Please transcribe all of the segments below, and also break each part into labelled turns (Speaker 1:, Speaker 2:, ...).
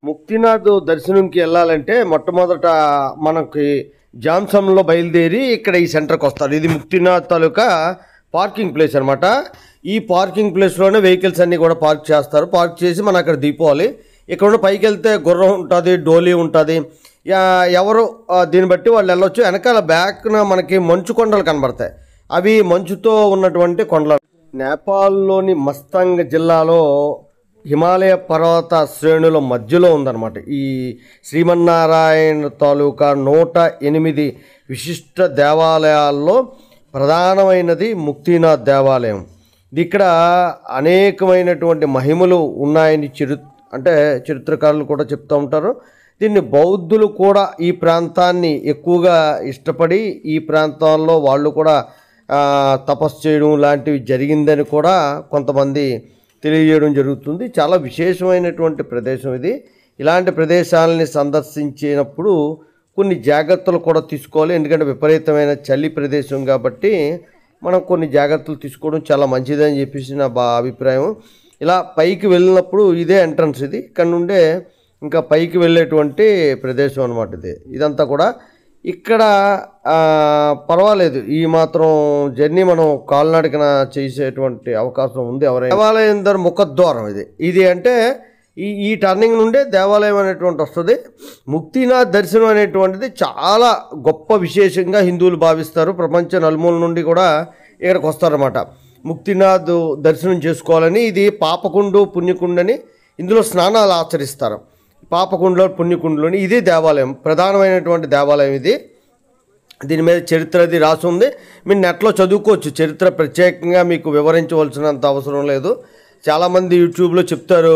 Speaker 1: ముక్తినాథ్ దర్శనంకి వెళ్ళాలంటే మొట్టమొదట మనకి జాన్సన్లో బయలుదేరి ఇక్కడ ఈ సెంటర్కి వస్తారు. ఇది ముక్తినాథ్ తాలూకా పార్కింగ్ ప్లేస్ అనమాట. ఈ పార్కింగ్ ప్లేస్లోనే వెహికల్స్ అన్నీ కూడా పార్క్ చేస్తారు. పార్క్ చేసి మనం అక్కడ దిగిపోవాలి. ఇక్కడ ఉన్న పైకి వెళ్తే గుర్రం ఉంటుంది, డోలీ ఉంటుంది. ఎవరు దీన్ని బట్టి వాళ్ళు వెళ్ళొచ్చు. వెనకాల బ్యాక్న మనకి మంచు కొండలు కనబడతాయి. అవి మంచుతో ఉన్నటువంటి కొండలు. నేపాల్లోని మస్తాంగ్ జిల్లాలో హిమాలయ పర్వత శ్రేణుల మధ్యలో ఉందన్నమాట. ఈ శ్రీమన్నారాయణ తాలూకా 108 విశిష్ట దేవాలయాల్లో ప్రధానమైనది ముక్తినాథ్ దేవాలయం. ఇది ఇక్కడ అనేకమైనటువంటి మహిమలు ఉన్నాయని చరిత్రకారులు కూడా చెప్తూ ఉంటారు. దీన్ని బౌద్ధులు కూడా ఈ ప్రాంతాన్ని ఎక్కువగా ఇష్టపడి ఈ ప్రాంతాల్లో వాళ్ళు కూడా తపస్సు చేయడం లాంటివి జరిగిందని కూడా కొంతమంది తెలియజేయడం జరుగుతుంది. చాలా విశేషమైనటువంటి ప్రదేశం ఇది. ఇలాంటి ప్రదేశాలని సందర్శించినప్పుడు కొన్ని జాగ్రత్తలు కూడా తీసుకోవాలి. ఎందుకంటే విపరీతమైన చలి ప్రదేశం కాబట్టి మనం కొన్ని జాగ్రత్తలు తీసుకోవడం చాలా మంచిదని చెప్పేసి నా అభిప్రాయం. ఇలా పైకి వెళ్ళినప్పుడు ఇదే ఎంట్రన్స్. ఇది ఇక్కడ నుండే ఇంకా పైకి వెళ్ళేటువంటి ప్రదేశం అనమాట. ఇదంతా కూడా ఇక్కడ పర్వాలేదు. ఈ మాత్రం జర్నీ మనం కాలినడకన చేసేటువంటి అవకాశం ఉంది. ఎవరైనా దేవాలయం దగ్గర ముఖద్వారం ఇది అంటే ఈ టర్నింగ్ నుండే దేవాలయం అనేటువంటి వస్తుంది. ముక్తినాథ్ దర్శనం అనేటువంటిది చాలా గొప్ప విశేషంగా హిందువులు భావిస్తారు. ప్రపంచ నలుమూల నుండి కూడా ఇక్కడికి వస్తారన్నమాట ముక్తినాథ్ దర్శనం చేసుకోవాలని. ఇది పాపకుండు పుణ్యకుండని ఇందులో స్నానాలు ఆచరిస్తారు. పాపకుండలో పుణ్యకుండలోని ఇది దేవాలయం, ప్రధానమైనటువంటి దేవాలయం ఇది. దీని మీద చరిత్ర అది రాసి ఉంది. మీరు నెట్లో చదువుకోవచ్చు. చరిత్ర ప్రత్యేకంగా మీకు వివరించవలసినంత అవసరం లేదు. చాలామంది యూట్యూబ్లో చెప్తారు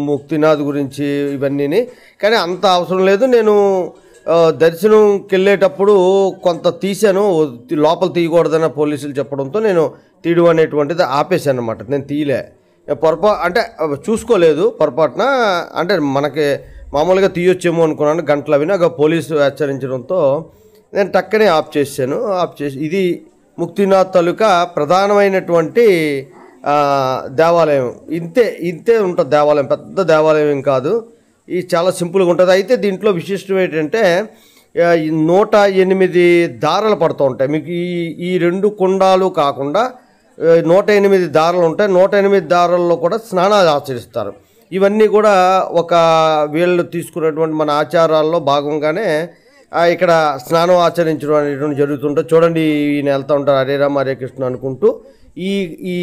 Speaker 1: ముక్తినాథ్ గురించి ఇవన్నీ, కానీ అంత అవసరం లేదు. నేను దర్శనంకి వెళ్ళేటప్పుడు కొంత తీశాను. లోపల తీయకూడదని పోలీసులు చెప్పడంతో నేను తీయడం అనేటువంటిది ఆపేశాను అనమాట. నేను తీయలే, అంటే చూసుకోలేదు పొరపాటున. అంటే మనకి మామూలుగా తీయొచ్చేమో అనుకున్నాను. గంటలు అవి నాకు పోలీసు హెచ్చరించడంతో నేను టక్కనే ఆఫ్ చేశాను. ఇది ముక్తినాథ్ తాలూకా ప్రధానమైనటువంటి దేవాలయం. ఇంతే ఉంటుంది దేవాలయం. పెద్ద దేవాలయం ఏం కాదు. ఇది చాలా సింపుల్గా ఉంటుంది. అయితే దీంట్లో విశిష్టం ఏంటంటే 108 దారాలు పడుతూ ఉంటాయి. మీకు ఈ 2 కుండాలు కాకుండా 108 దారాలు ఉంటాయి. 108 దారాల్లో కూడా స్నానాలు ఆచరిస్తారు. ఇవన్నీ కూడా వీళ్ళు తీసుకున్నటువంటి మన ఆచారాల్లో భాగంగానే ఇక్కడ స్నానం ఆచరించడం అనేటువంటి జరుగుతుంటుంది. చూడండి, ఈయన వెళ్తూ ఉంటారు హరే రామ హరే కృష్ణ అనుకుంటూ. ఈ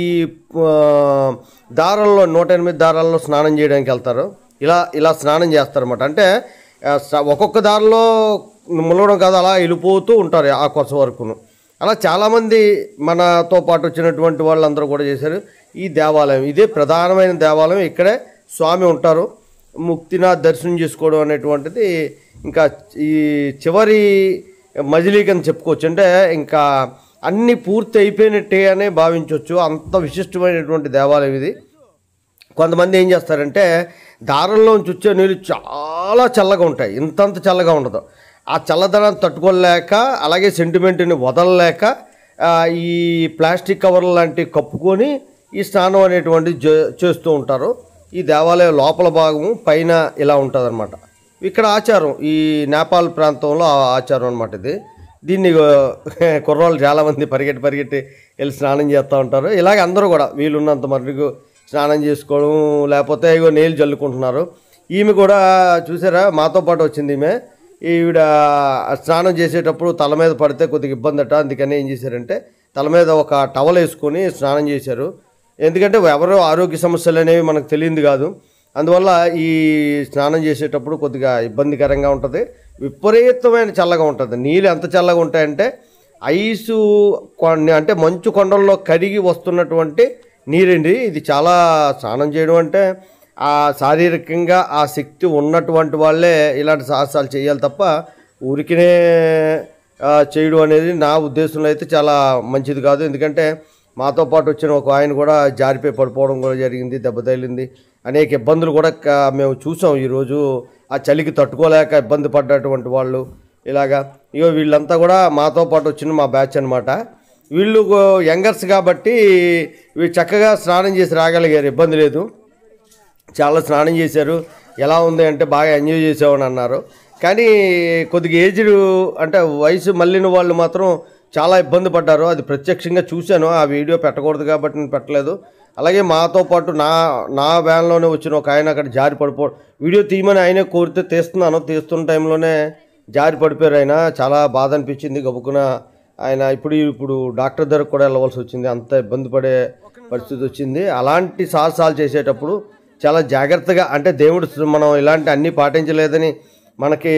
Speaker 1: దారాల్లో 108 దారాల్లో స్నానం చేయడానికి వెళ్తారు. ఇలా స్నానం చేస్తారన్నమాట. అంటే ఒక్కొక్క దారిలో ములగడం కాదు, అలా వెళ్ళిపోతూ ఉంటారు ఆ కొస వరకును. అలా చాలామంది మనతో పాటు వచ్చినటువంటి వాళ్ళందరూ కూడా చేశారు. ఈ దేవాలయం ఇదే ప్రధానమైన దేవాలయం. ఇక్కడే స్వామి ఉంటారు. ముక్తినాథ్ దర్శనం చేసుకోవడం అనేటువంటిది ఇంకా ఈ చివరి మజిలీకి అని చెప్పుకోవచ్చు. అంటే ఇంకా అన్నీ పూర్తి అయిపోయినట్టే అనే భావించవచ్చు. అంత విశిష్టమైనటువంటి దేవాలయం ఇది. కొంతమంది ఏం చేస్తారంటే దారంలోంచి వచ్చే నీళ్ళు చాలా చల్లగా ఉంటాయి. ఇంతంత చల్లగా ఉండదు. ఆ చల్లదనాన్ని తట్టుకోలేక, అలాగే సెంటిమెంట్ని వదలలేక ఈ ప్లాస్టిక్ కవర్ల లాంటివి కప్పుకొని ఈ స్నానం అనేటువంటిది చేస్తూ ఉంటారు. ఈ దేవాలయం లోపల భాగము పైన ఇలా ఉంటుంది అనమాట. ఇక్కడ ఆచారం, ఈ నేపాల్ ప్రాంతంలో ఆచారం అనమాట ఇది. దీన్ని కుర్రాళ్ళు చాలామంది పరిగెట్టి వెళ్ళి స్నానం చేస్తూ ఉంటారు. ఇలాగే అందరూ కూడా వీలున్నంత మటుకు స్నానం చేసుకోవడం, లేకపోతే నీళ్ళు జల్లుకుంటున్నారు. ఈమె కూడా చూసారా, మాతో పాటు వచ్చింది ఈవిడ స్నానం చేసేటప్పుడు తల మీద పడితే కొద్దిగా ఇబ్బంది అట. అందుకని ఏం చేశారంటే తల మీద ఒక టవల్ వేసుకొని స్నానం చేశారు. ఎందుకంటే ఎవరో ఆరోగ్య సమస్యలు అనేవి మనకు తెలియదు కాదు. అందువల్ల ఈ స్నానం చేసేటప్పుడు కొద్దిగా ఇబ్బందికరంగా ఉంటుంది. విపరీతమైన చల్లగా ఉంటుంది. నీళ్ళు ఎంత చల్లగా ఉంటాయంటే ఐసు అంటే మంచు కొండల్లో కరిగి వస్తున్నటువంటి నీరండి ఇది. చాలా స్నానం చేయడం అంటే ఆ శారీరకంగా ఆ శక్తి ఉన్నటువంటి వాళ్ళే ఇలాంటి సాహసాలు చేయాలి తప్ప ఊరికినే చేయడం అనేది నా ఉద్దేశంలో అయితే చాలా మంచిది కాదు. ఎందుకంటే మాతో పాటు వచ్చిన ఒక ఆయన కూడా జారిపోయి పడిపోవడం కూడా జరిగింది, దెబ్బ తగిలింది. అనేక ఇబ్బందులు కూడా మేము చూసాం. ఈరోజు ఆ చలికి తట్టుకోలేక ఇబ్బంది పడ్డటువంటి వాళ్ళు ఇలాగా. వీళ్ళంతా కూడా మాతో పాటు వచ్చిన మా బ్యాచ్ అనమాట. వీళ్ళు యంగర్స్ కాబట్టి వీళ్ళు చక్కగా స్నానం చేసి రాగలిగారు, ఇబ్బంది లేదు. చాలా స్నానం చేశారు. ఎలా ఉంది అంటే బాగా ఎంజాయ్ చేసామని అన్నారు. కానీ కొద్దిగా ఏజ్డ్ అంటే వయసు మళ్ళిన వాళ్ళు మాత్రం చాలా ఇబ్బంది పడ్డారు. అది ప్రత్యక్షంగా చూశాను. ఆ వీడియో పెట్టకూడదు కాబట్టి నేను పెట్టలేదు. అలాగే మాతో పాటు నా వ్యాన్లోనే వచ్చిన ఒక ఆయన అక్కడ జారి వీడియో తీయమని ఆయనే కోరితే తీస్తున్నాను. తీస్తున్న టైంలోనే జారి పడిపోయారు. ఆయన చాలా బాధ అనిపించింది. గబుక్కున ఆయన ఇప్పుడు డాక్టర్ దగ్గరకు కూడా వెళ్ళవలసి వచ్చింది. అంత ఇబ్బంది పడే పరిస్థితి వచ్చింది. అలాంటి సాహసాలు చేసేటప్పుడు చాలా జాగ్రత్తగా, అంటే దేవుడు మనం ఇలాంటి అన్నీ పాటించలేదని మనకి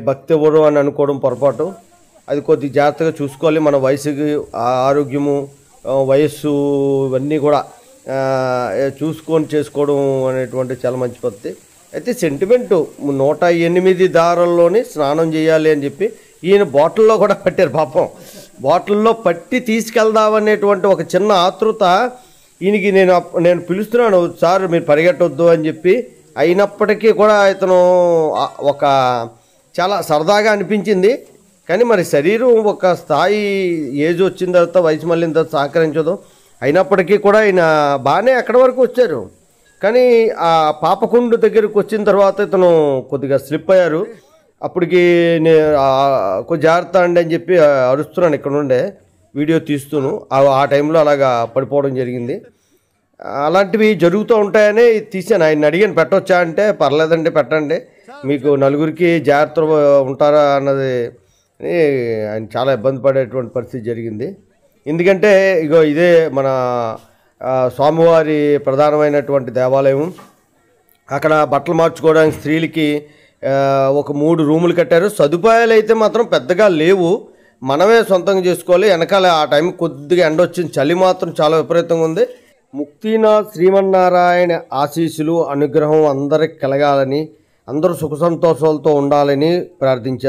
Speaker 1: భక్తి ఇవ్వడం అని అనుకోవడం పొరపాటు. అది కొద్దిగా జాగ్రత్తగా చూసుకోవాలి. మన వయసుకి ఆరోగ్యము, వయస్సు ఇవన్నీ కూడా చూసుకొని చేసుకోవడం అనేటువంటి చాలా మంచి పద్ధతి. అయితే సెంటిమెంటు 108 దారుల్లోని స్నానం చేయాలి అని చెప్పి ఈయన బాటిల్లో కూడా పట్టారు. పాపం బాటిల్లో పట్టి తీసుకెళ్దామనేటువంటి ఒక చిన్న ఆతృత ఈయనకి. నేను పిలుస్తున్నాను, సార్ మీరు పరిగెట్టొద్దు అని చెప్పి. అయినప్పటికీ కూడా ఇతను ఒక చాలా సరదాగా అనిపించింది. కానీ మరి శరీరం ఒక స్థాయి ఏజ్ వచ్చిన తర్వాత, వయసు మళ్ళిన తర్వాత సహకరించదు. అయినప్పటికీ కూడా ఆయన బాగానే అక్కడి వరకు వచ్చారు. కానీ ఆ పాపకుండు దగ్గరికి వచ్చిన తర్వాత ఇతను కొద్దిగా స్లిప్ అయ్యారు. అప్పటికి కొంచెం జాగ్రత్త అండి అని చెప్పి అరుస్తున్నాను ఇక్కడ నుండే వీడియో తీస్తూను. ఆ టైంలో అలాగా పడిపోవడం జరిగింది. అలాంటివి జరుగుతూ ఉంటాయని తీసాను. ఆయన అడిగాను పెట్టవచ్చా అంటే, పర్లేదండి పెట్టండి, మీకు నలుగురికి జాగ్రత్త ఉంటారా అన్నది. ఆయన చాలా ఇబ్బంది పడేటువంటి పరిస్థితి జరిగింది. ఎందుకంటే ఇదే మన స్వామివారి ప్రధానమైనటువంటి దేవాలయం. అక్కడ బట్టలు మార్చుకోవడానికి స్త్రీలకి ఒక 3 రూములు కట్టారు. సదుపాయాలు అయితే మాత్రం పెద్దగా లేవు, మనమే సొంతంగా చేసుకోవాలి. వెనకాల ఆ టైం కొద్దిగా ఎండ వచ్చింది, చలి మాత్రం చాలా విపరీతంగా ఉంది. ముక్తినాథ్ శ్రీమన్నారాయణ ఆశీస్సులు, అనుగ్రహం అందరికి కలగాలని, అందరూ సుఖ సంతోషాలతో ఉండాలని ప్రార్థించాను.